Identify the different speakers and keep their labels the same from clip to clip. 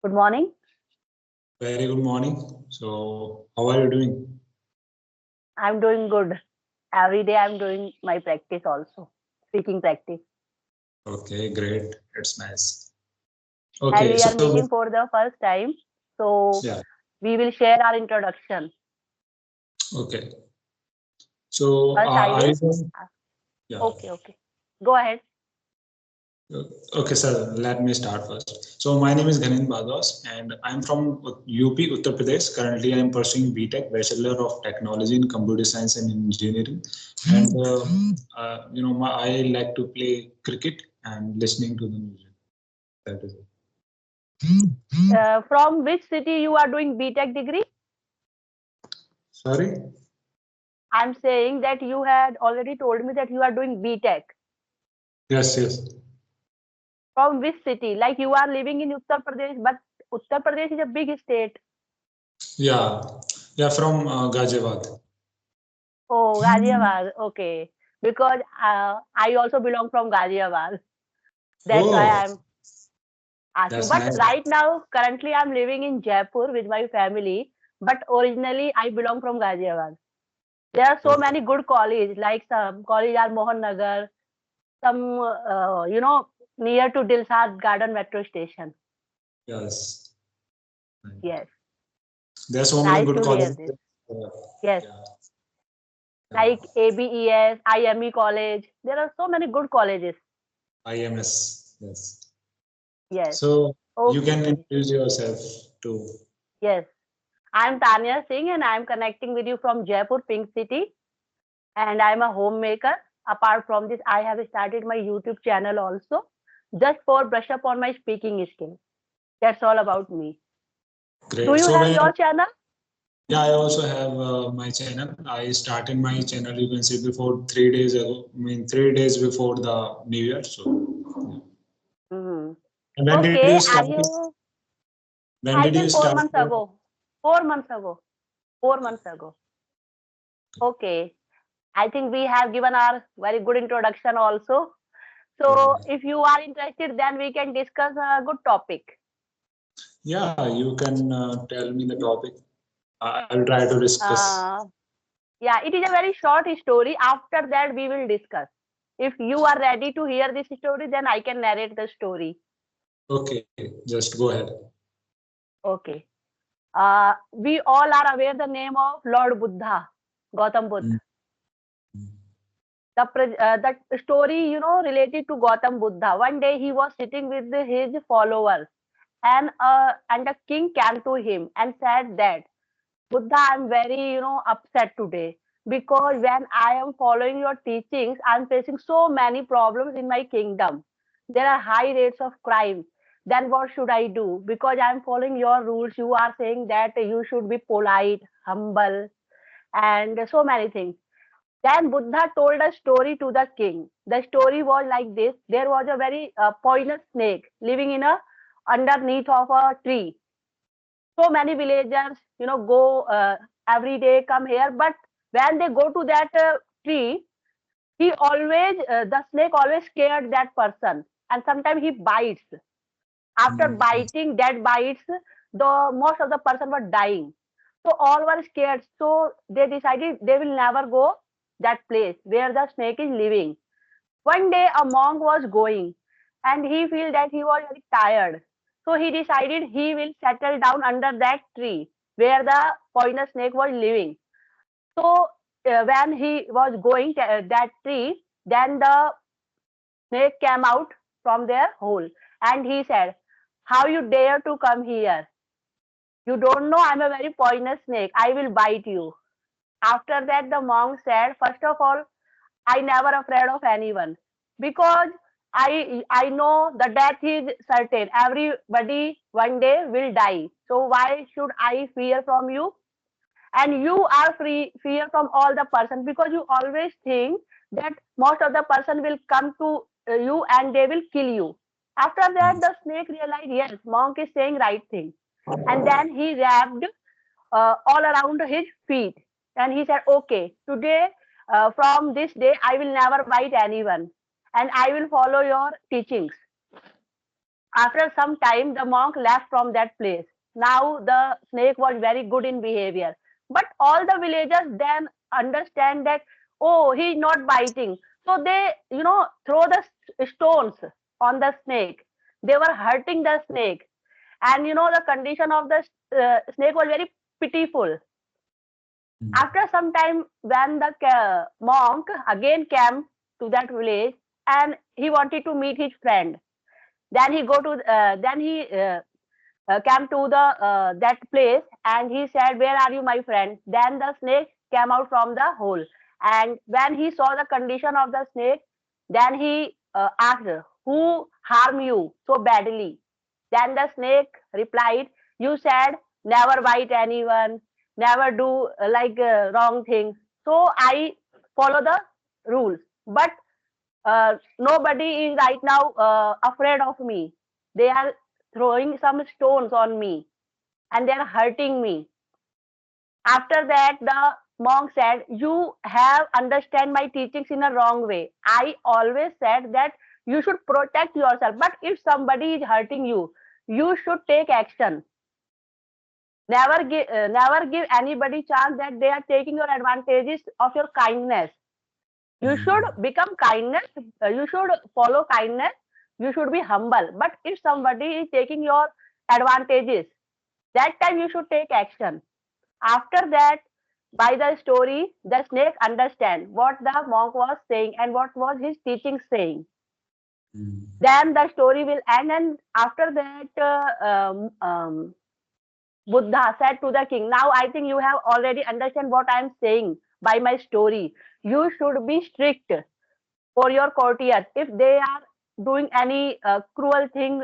Speaker 1: Good morning.
Speaker 2: Very good morning. So, how are you doing?
Speaker 1: I'm doing good. Every day I'm doing my practice also, speaking practice.
Speaker 2: Okay, great. It's nice.
Speaker 1: As
Speaker 2: Okay,
Speaker 1: we are
Speaker 2: so
Speaker 1: meeting for the first time, so
Speaker 2: yeah,
Speaker 1: we will share our introduction.
Speaker 2: okay. So,
Speaker 1: First, I
Speaker 2: are
Speaker 1: will.
Speaker 2: you going? Yeah.
Speaker 1: Okay. Go ahead.
Speaker 2: Okay, sir. Let me start first. So, my name is Ghanendra Bhardwaj, and I'm from UP, Uttar Pradesh. Currently, I'm pursuing BTech, Bachelor of Technology in Computer Science and Engineering. And I like to play cricket and listening to the music. That is it.
Speaker 1: From which city you are doing BTech degree?
Speaker 2: Sorry.
Speaker 1: I'm saying that you had already told me that you are doing BTech.
Speaker 2: Yes, yes.
Speaker 1: From which city? Like you are living in Uttar Pradesh, but Uttar Pradesh is a big state.
Speaker 2: Yeah, yeah, from Ghaziabad.
Speaker 1: Oh, Ghaziabad. Okay. Because I also belong from Ghaziabad. That's why
Speaker 2: Oh,
Speaker 1: I'm asking.
Speaker 2: that's
Speaker 1: But
Speaker 2: nice.
Speaker 1: right now, currently, I'm living in Jaipur with my family. But originally, I belong from Ghaziabad. There are so
Speaker 2: Okay.
Speaker 1: many good colleges, like some college are Mohan Nagar, some near to Dilsad Garden Metro Station.
Speaker 2: Yes.
Speaker 1: Yes,
Speaker 2: There are so many
Speaker 1: nice
Speaker 2: good
Speaker 1: to hear
Speaker 2: colleges.
Speaker 1: this.
Speaker 2: Uh,
Speaker 1: Yes,
Speaker 2: yeah, yeah.
Speaker 1: like ABES, IME College. There are so many good colleges.
Speaker 2: IMS. Yes.
Speaker 1: Yes.
Speaker 2: So you can
Speaker 1: Okay.
Speaker 2: introduce yourself too.
Speaker 1: Yes. I'm Tanya Singh and I'm connecting with you from Jaipur, Pink City. And I'm a homemaker. Apart from this, I have started my YouTube channel also, just for brush up on my speaking skill. That's all about me. Do
Speaker 2: Great.
Speaker 1: you
Speaker 2: So
Speaker 1: have
Speaker 2: when
Speaker 1: your channel?
Speaker 2: yeah, I also have my channel. I started my channel. You can say before 3 days ago. I mean 3 days before the New Year. So yeah.
Speaker 1: Hmm.
Speaker 2: And when did you
Speaker 1: Okay. Are
Speaker 2: start?
Speaker 1: you?
Speaker 2: When
Speaker 1: I
Speaker 2: did you
Speaker 1: think four
Speaker 2: start?
Speaker 1: months ago. 4 months ago. 4 months ago. Okay. I think we have given our very good introduction also. So if you are interested, then we can discuss a good topic.
Speaker 2: Yeah, you can tell me the topic. I'll try to discuss.
Speaker 1: Uh, Yeah, it is a very short story. After that, we will discuss. If you are ready to hear this story, then I can narrate the story.
Speaker 2: Okay, just go ahead.
Speaker 1: Okay. We all are aware the name of Lord Buddha, Gautam Buddha.
Speaker 2: Mm.
Speaker 1: The story, related to Gautam Buddha. One day he was sitting with his followers, and the king came to him and said that Buddha, I'm very, upset today because when I am following your teachings, I'm facing so many problems in my kingdom. There are high rates of crime. Then what should I do? Because I'm following your rules, you are saying that you should be polite, humble, and so many things. Then Buddha told a story to the king. The story was like this: there was a very poisonous snake living in a underneath of a tree. So many villagers go every day come here, but when they go to that tree, the snake always scared that person, and sometimes he bites. After
Speaker 2: Mm.
Speaker 1: biting, that bites, the most of the person were dying, so all were scared, so they decided they will never go that place where the snake is living. One day a monk was going, and he felt that he was very tired. So he decided he will settle down under that tree where the poisonous snake was living. So when he was going to that tree, then the snake came out from their hole, and he said, "How you dare to come here? You don't know I'm a very poisonous snake. I will bite you." After that, the monk said, "First of all, I never afraid of anyone because I know the death is certain. Everybody one day will die. So why should I fear from you? And you are fear from all the person because you always think that most of the person will come to you and they will kill you." After that, the snake realized, yes, monk is saying right thing, and then he wrapped all around his feet. And he said, "Okay, today, from this day, I will never bite anyone and I will follow your teachings." After some time, the monk left from that place. Now the snake was very good in behavior. But all the villagers then understand that, oh, he's not biting. So they, throw the stones on the snake. They were hurting the snake. And the condition of the snake was very pitiful.
Speaker 2: Mm.
Speaker 1: After some time, when the monk again came to that village and he wanted to meet his friend, then he came to the that place and he said, "Where are you, my friend?" Then the snake came out from the hole, and when he saw the condition of the snake, then he asked, "Who harmed you so badly?" Then the snake replied, "You said never bite anyone, never do wrong things. So I follow the rules. But nobody is right now afraid of me. They are throwing some stones on me and they are hurting me." After that, the monk said, "You have understand my teachings in a wrong way. I always said that you should protect yourself. But if somebody is hurting you, you should take action. Never give anybody chance that they are taking your advantages of your kindness. You should
Speaker 2: Mm.
Speaker 1: become kindness. You should follow kindness. You should be humble. But if somebody is taking your advantages, that time you should take action." After that, by the story, the snake understand what the monk was saying and what was his teaching saying.
Speaker 2: Mm.
Speaker 1: Then the story will end, and after that, Buddha said to the king, "Now I think you have already understand what I am saying by my story. You should be strict for your courtiers. If they are doing any cruel thing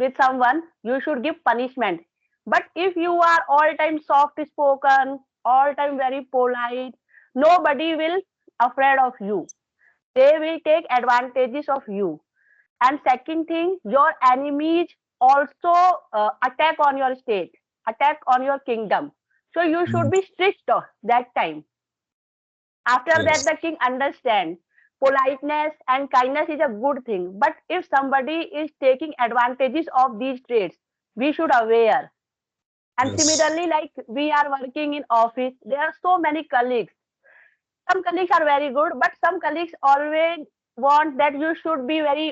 Speaker 1: with someone, you should give punishment. But if you are all time soft spoken, all time very polite, nobody will afraid of you. They will take advantages of you. And second thing, your enemies also attack on your state, attack on your kingdom. So you should
Speaker 2: Mm.
Speaker 1: be strict that time." After that,
Speaker 2: Yes.
Speaker 1: the king understand politeness and kindness is a good thing. But if somebody is taking advantages of these traits, we should aware. And
Speaker 2: Yes.
Speaker 1: similarly, like we are working in office, there are so many colleagues. Some colleagues are very good, but some colleagues always want that you should be very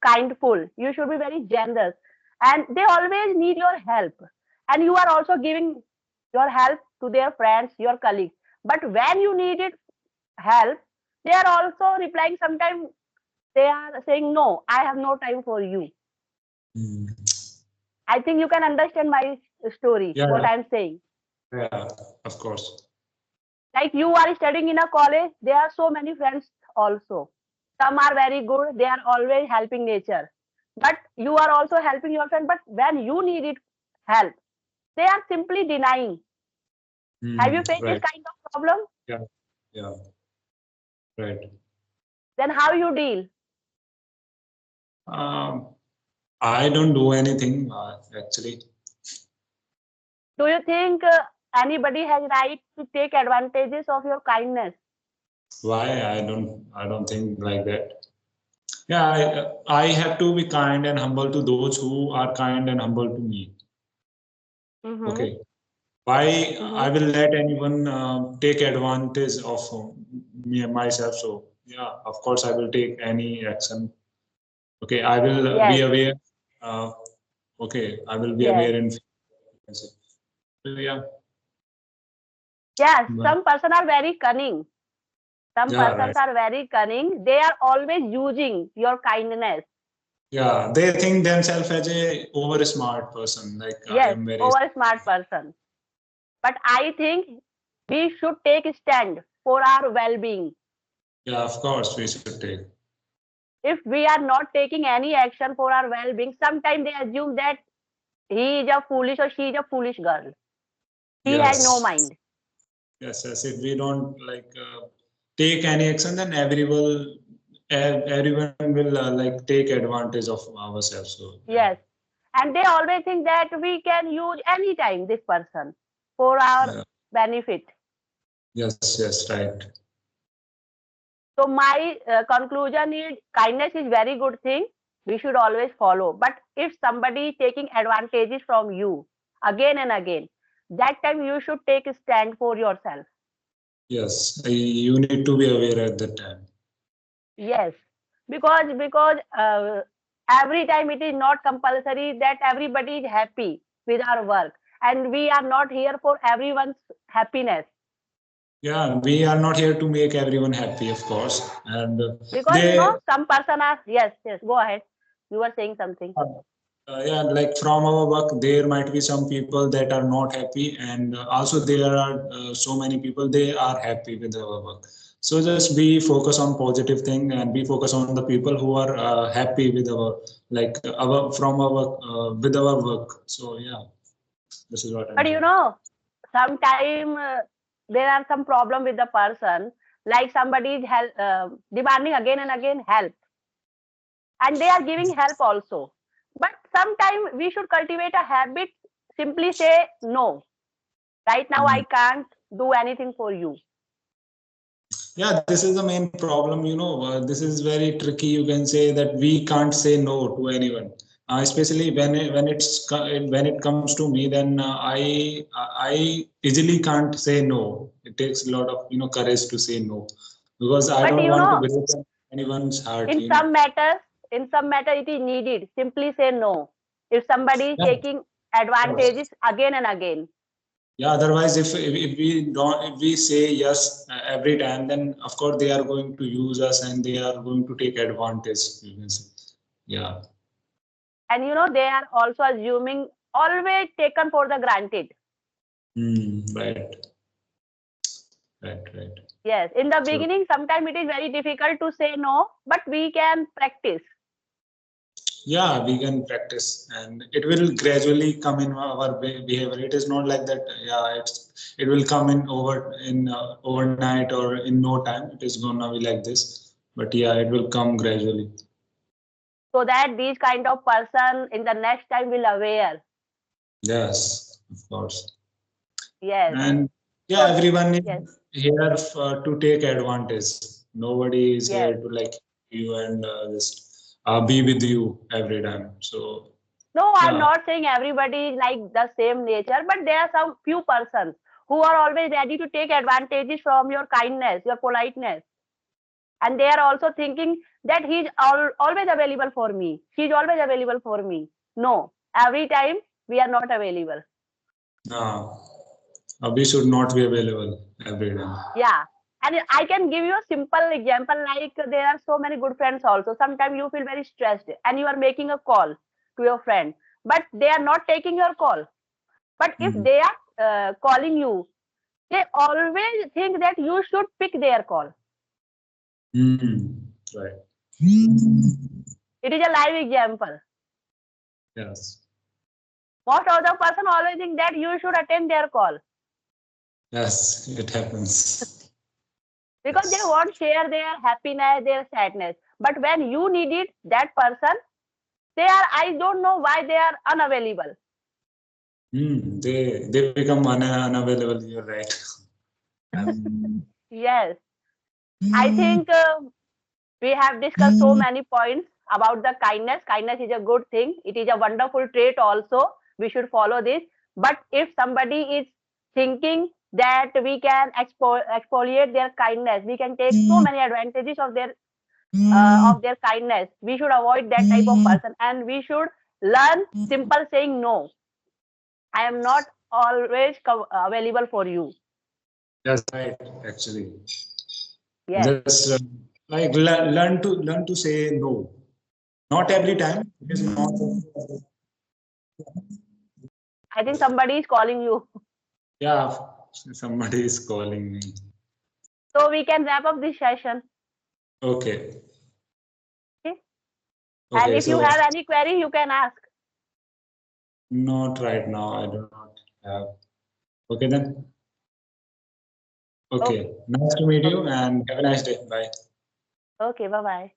Speaker 1: kindful. You should be very generous, and they always need your help. And you are also giving your help to their friends, your colleagues. But when you needed help, they are also replying. Sometimes they are saying, "No, I have no time for you."
Speaker 2: Mm.
Speaker 1: I think you can understand my story,
Speaker 2: Yeah,
Speaker 1: what I'm saying.
Speaker 2: yeah, of course.
Speaker 1: Like you are studying in a college, there are so many friends also. Some are very good, they are always helping nature. But you are also helping your friend, but when you needed help, they are simply denying. Have
Speaker 2: Mm.
Speaker 1: you faced this
Speaker 2: Right.
Speaker 1: kind of problem?
Speaker 2: Yeah, yeah, right.
Speaker 1: Then how you deal?
Speaker 2: Um, I don't do anything actually.
Speaker 1: Do you think anybody has right to take advantages of your kindness?
Speaker 2: Why? I don't think like that. Yeah, I have to be kind and humble to those who are kind and humble to me.
Speaker 1: Mm-hmm.
Speaker 2: Okay. Why I
Speaker 1: Mm-hmm.
Speaker 2: will let anyone take advantage of me and myself? So yeah, of course I will take any action. Okay, I will be
Speaker 1: Yes,
Speaker 2: aware. Uh, okay, I will be
Speaker 1: yes.
Speaker 2: aware in. So yeah,
Speaker 1: Yes,
Speaker 2: but-
Speaker 1: some person are very cunning. Some
Speaker 2: yeah,
Speaker 1: persons
Speaker 2: right.
Speaker 1: are very cunning. They are always using your kindness.
Speaker 2: Yeah, they think themselves as a over smart person. Like I
Speaker 1: Yes,
Speaker 2: am very.
Speaker 1: over smart person. But I think we should take a stand for our well-being.
Speaker 2: Yeah, of course we should take.
Speaker 1: If we are not taking any action for our well-being, sometimes they assume that he is a foolish or she is a foolish girl. He has no
Speaker 2: Yes,
Speaker 1: mind.
Speaker 2: yes, yes. If we don't like take any action, then everyone will like take advantage of ourselves. So yeah,
Speaker 1: Yes. And they always think that we can use anytime this person for our
Speaker 2: yeah.
Speaker 1: benefit.
Speaker 2: Yes, yes, right.
Speaker 1: So my conclusion is kindness is very good thing. we should always follow. But if somebody is taking advantages from you again and again, that time you should take a stand for yourself.
Speaker 2: Yes, you need to be aware at that time.
Speaker 1: Yes, because every time it is not compulsory that everybody is happy with our work, and we are not here for everyone's happiness.
Speaker 2: Yeah, we are not here to make everyone happy, of course. And
Speaker 1: Because some person are, yes, go ahead. You were saying something.
Speaker 2: yeah, like from our work, there might be some people that are not happy, and also there are so many people they are happy with our work. So just be focus on positive thing and be focus on the people who are happy with our like our from our with our work. So yeah, this is what I'm
Speaker 1: But
Speaker 2: saying.
Speaker 1: sometime there are some problem with the person, like somebody is demanding again and again help, and they are giving help also. But sometimes we should cultivate a habit, simply say no. Right now, I
Speaker 2: Mm.
Speaker 1: can't do anything for you.
Speaker 2: Yeah, this is the main problem. This is very tricky. You can say that we can't say no to anyone, especially when it comes to me. Then I easily can't say no. It takes a lot of courage to say no because I
Speaker 1: But
Speaker 2: don't want to break anyone's heart.
Speaker 1: in in some matter, it is needed. Simply say no. If somebody is
Speaker 2: Yeah,
Speaker 1: taking
Speaker 2: of course.
Speaker 1: advantages again and again.
Speaker 2: Yeah. Otherwise, if we say yes every time, then of course they are going to use us and they are going to take advantage. You can say. Yeah.
Speaker 1: And they are also assuming always taken for the granted.
Speaker 2: Right, right.
Speaker 1: Yes, in the
Speaker 2: So
Speaker 1: beginning, sometimes it is very difficult to say no, but we can practice.
Speaker 2: yeah, we can practice, and it will gradually come in our behavior. It is not like that. Yeah, it will come in overnight or in no time. It is gonna be like this, but yeah, it will come gradually.
Speaker 1: So that these kind of person in the next time will aware.
Speaker 2: Yes, of course.
Speaker 1: Yes.
Speaker 2: And yeah,
Speaker 1: So
Speaker 2: everyone
Speaker 1: yes,
Speaker 2: is here to take advantage. Nobody is here
Speaker 1: yes.
Speaker 2: to like you and just be with you every time. So
Speaker 1: No, I'm
Speaker 2: yeah.
Speaker 1: not saying everybody is like the same nature, but there are some few persons who are always ready to take advantages from your kindness, your politeness. And they are also thinking that he's always available for me. She's always available for me. No, every time we are not available.
Speaker 2: No, we should not be available every time.
Speaker 1: Yeah. And I can give you a simple example, like there are so many good friends also. Sometimes you feel very stressed and you are making a call to your friend, but they are not taking your call. But if
Speaker 2: Mhm.
Speaker 1: they are calling you, they always think that you should pick their call.
Speaker 2: Right.
Speaker 1: It is a live example.
Speaker 2: Yes.
Speaker 1: Most of the person always think that you should attend their call
Speaker 2: Yes, it happens.
Speaker 1: because they
Speaker 2: Yes.
Speaker 1: won't share their happiness, their sadness. But when you need it, that person, I don't know why they are unavailable.
Speaker 2: They become unavailable. You're right.
Speaker 1: Yes, I think we have discussed so many points about the kindness. Kindness is a good thing. It is a wonderful trait also. We should follow this. But if somebody is thinking that we can exfoliate their kindness, we can take so many advantages of their kindness. We should avoid that type of person, and we should learn simple saying no. I am not always available for you.
Speaker 2: Yes, right. Actually,
Speaker 1: Yes,
Speaker 2: just like learn to say no. Not every time. It is not.
Speaker 1: I think somebody is calling you.
Speaker 2: Yeah, somebody is calling me.
Speaker 1: So we can wrap up this session.
Speaker 2: Okay.
Speaker 1: Okay? And
Speaker 2: Okay.
Speaker 1: if you
Speaker 2: So
Speaker 1: have any query, you can ask.
Speaker 2: not right now. I do not have. Okay then.
Speaker 1: Okay.
Speaker 2: Okay. Nice to meet you
Speaker 1: Okay.
Speaker 2: and have a nice day. Bye.
Speaker 1: Okay. Bye bye.